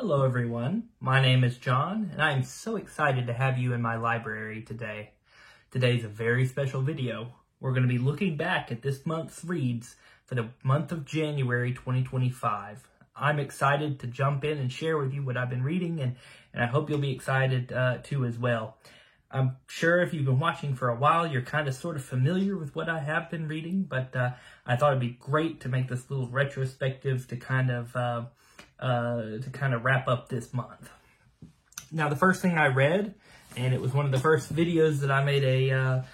Hello everyone, my name is John and I am so excited to have you in my library today. Today's a very special video. We're going to be looking back at this month's reads for the month of January 2025. I'm excited to jump in and share with you what I've been reading and I hope you'll be excited too as well. I'm sure if you've been watching for a while, you're kind of sort of familiar with what I have been reading, but I thought it'd be great to make this little retrospective to kind of wrap up this month. Now, the first thing I read, and it was one of the first videos that I made a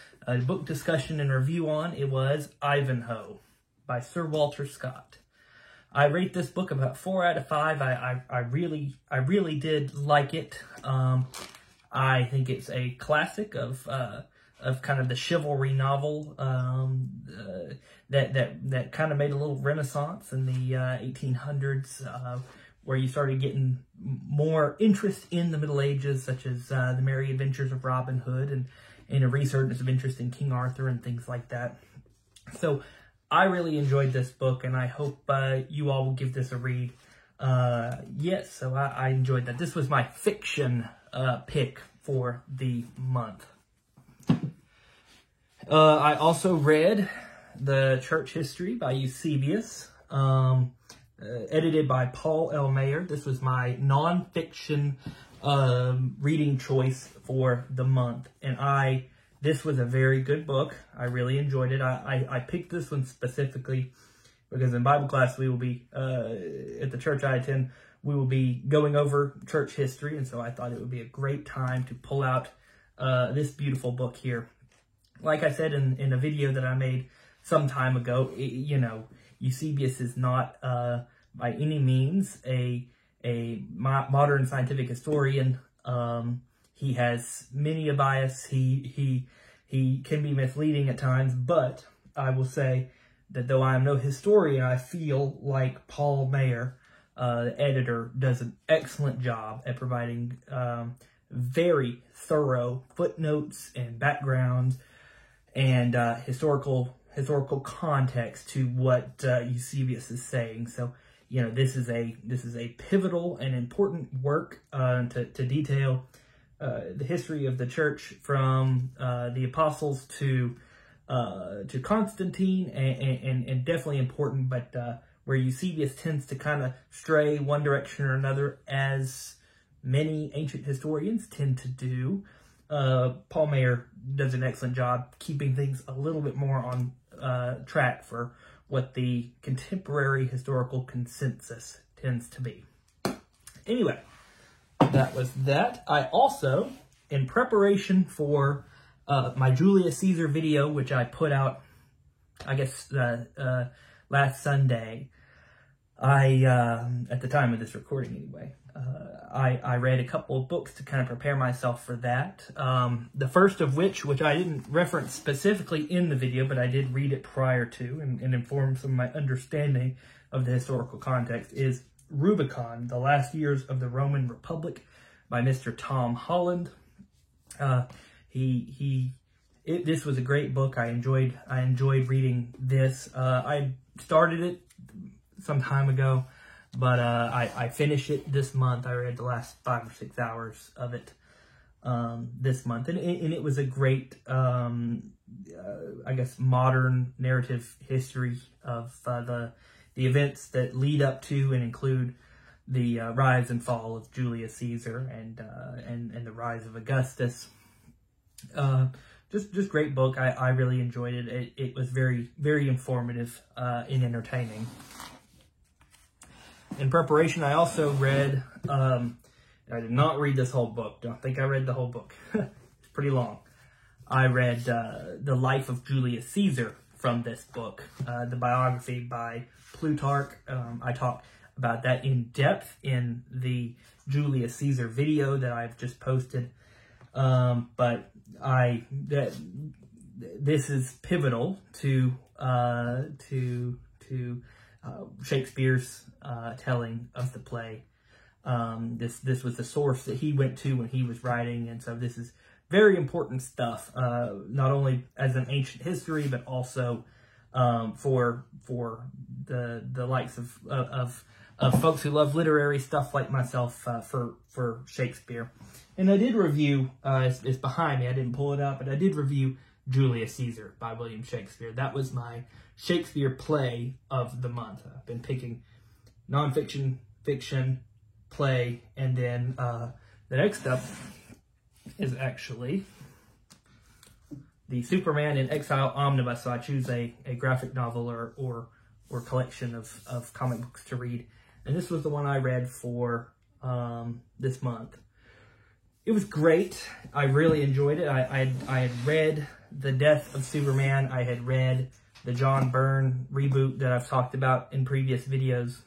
book discussion and review on, it was Ivanhoe by Sir Walter Scott. I rate this book about 4 out of 5. I really did like it. I think it's a classic of kind of the chivalry novel that kind of made a little renaissance in the 1800s, where you started getting more interest in the Middle Ages, such as the Merry Adventures of Robin Hood and a resurgence of interest in King Arthur and things like that. So I really enjoyed this book, and I hope you all will give this a read. Yes, so I enjoyed that. This was my fiction pick for the month. I also read The Church History by Eusebius, edited by Paul L. Mayer. This was my nonfiction reading choice for the month, and this was a very good book. I really enjoyed it. I picked this one specifically because in Bible class we will be, at the church I attend, we will be going over church history, and so I thought it would be a great time to pull out this beautiful book here. Like I said in a video that I made some time ago, Eusebius is not by any means a modern scientific historian. He has many a bias. He can be misleading at times, but I will say that though I am no historian, I feel like Paul Mayer, the editor, does an excellent job at providing very thorough footnotes and backgrounds and historical context to what Eusebius is saying. So, this is a pivotal and important work to detail the history of the church from the apostles to Constantine, and definitely important, but where Eusebius tends to kind of stray one direction or another, as many ancient historians tend to do. Paul Mayer does an excellent job keeping things a little bit more on track for what the contemporary historical consensus tends to be. Anyway, that was that. I also, in preparation for my Julius Caesar video, which I put out, I guess, last Sunday, at the time of this recording anyway, I read a couple of books to kind of prepare myself for that. The first of which I didn't reference specifically in the video, but I did read it prior to and inform some of my understanding of the historical context, is Rubicon, The Last Years of the Roman Republic by Mr. Tom Holland. This was a great book. I enjoyed reading this. I started it some time ago, but I finished it this month. I read the last 5 or 6 hours of it this month, and it was a great, I guess, modern narrative history of the events that lead up to and include the rise and fall of Julius Caesar and the rise of Augustus. Just great book. I really enjoyed it. It was very, very informative and entertaining. In preparation, I also read, I did not read this whole book. Don't think I read the whole book. It's pretty long. I read The Life of Julius Caesar from this book, the biography by Plutarch. I talked about that in depth in the Julius Caesar video that I've just posted. But this is pivotal to Shakespeare's telling of the play. This was the source that he went to when he was writing, and so this is very important stuff, not only as an ancient history, but also for the likes of of folks who love literary stuff like myself for Shakespeare. And I did review, it's behind me, I didn't pull it up, but I did review Julius Caesar by William Shakespeare. That was my Shakespeare play of the month. I've been picking nonfiction, fiction, play, and then the next up is actually the Superman in Exile Omnibus. So I choose a graphic novel or collection of comic books to read. And this was the one I read for this month. It was great. I really enjoyed it. I had read The Death of Superman. I had read the John Byrne reboot that I've talked about in previous videos.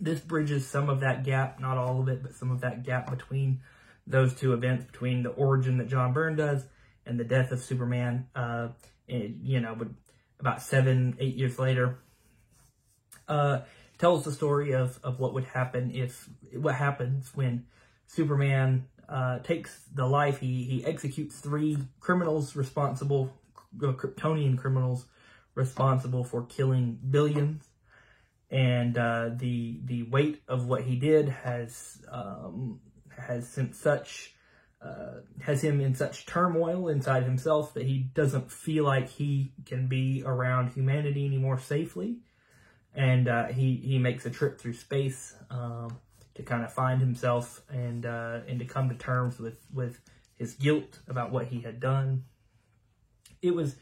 This bridges some of that gap, not all of it, but some of that gap between those two events, between the origin that John Byrne does and the death of Superman, but about 7-8 years later. Tells the story of what would happen what happens when Superman takes the life. He executes 3 criminals responsible, Kryptonian criminals responsible for killing billions. And the weight of what he did has him in such turmoil inside himself that he doesn't feel like he can be around humanity anymore safely. And he makes a trip through space to kind of find himself and to come to terms with his guilt about what he had done. It was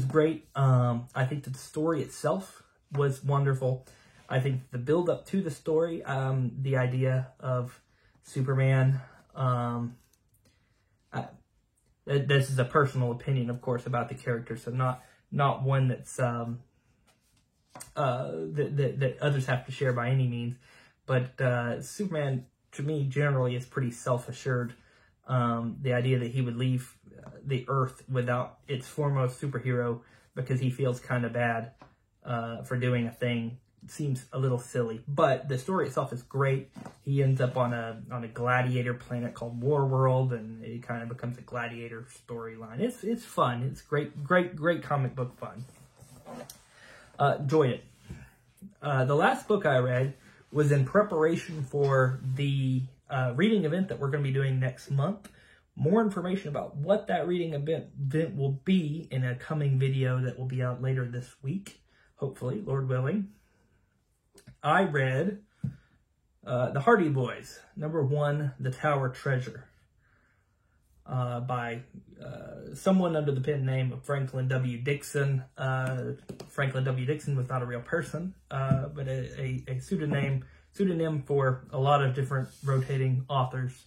great. I think that the story itself was wonderful. I think the build up to the story, the idea of Superman, this is a personal opinion, of course, about the character, so not one that's that others have to share by any means. But Superman, to me, generally is pretty self-assured. The idea that he would leave the Earth without its foremost superhero because he feels kind of bad for doing a thing seems a little silly. But the story itself is great. He ends up on a gladiator planet called Warworld, and it kind of becomes a gladiator storyline. It's fun. It's great comic book fun. Enjoyed it. The last book I read was in preparation for the reading event that we're going to be doing next month. More information about what that reading event will be in a coming video that will be out later this week, hopefully, Lord willing. I read The Hardy Boys, #1, The Tower Treasure, by someone under the pen name of Franklin W. Dixon. Franklin W. Dixon was not a real person, but a pseudonym for a lot of different rotating authors.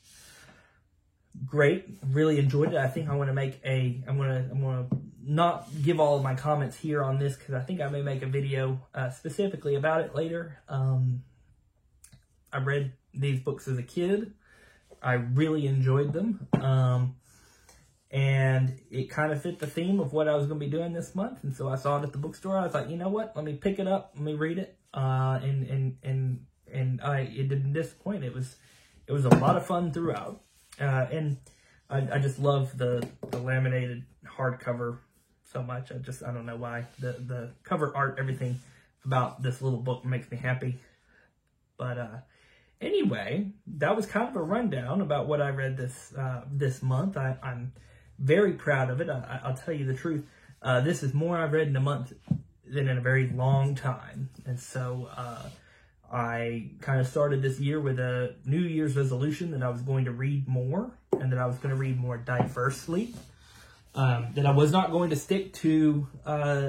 Great, really enjoyed it. I think I want to make I'm gonna not give all of my comments here on this because I think I may make a video specifically about it later. I read these books as a kid. I really enjoyed them. And it kind of fit the theme of what I was going to be doing this month. And so I saw it at the bookstore. I was like, you know what? Let me pick it up. Let me read it. And it didn't disappoint. It was a lot of fun throughout. And I just love the laminated hardcover so much. I don't know why. The cover art, everything about this little book makes me happy. But anyway, that was kind of a rundown about what I read this month. I'm very proud of it. I'll tell you the truth. This is more I've read in a month than in a very long time. And so I kind of started this year with a New Year's resolution that I was going to read more and that I was going to read more diversely. That I was not going to stick to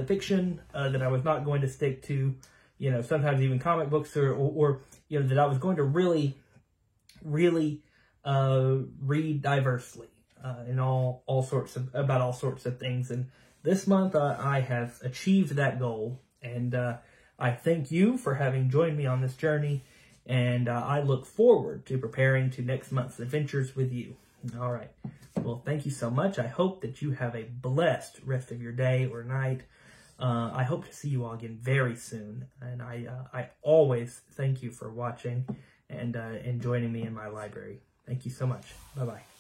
fiction, that I was not going to stick to, sometimes even comic books or that I was going to really read diversely in all sorts of things. And this month I have achieved that goal, and I thank you for having joined me on this journey, and I look forward to preparing to next month's adventures with you. All right. Well, thank you so much. I hope that you have a blessed rest of your day or night. I hope to see you all again very soon. And I always thank you for watching and joining me in my library. Thank you so much. Bye-bye.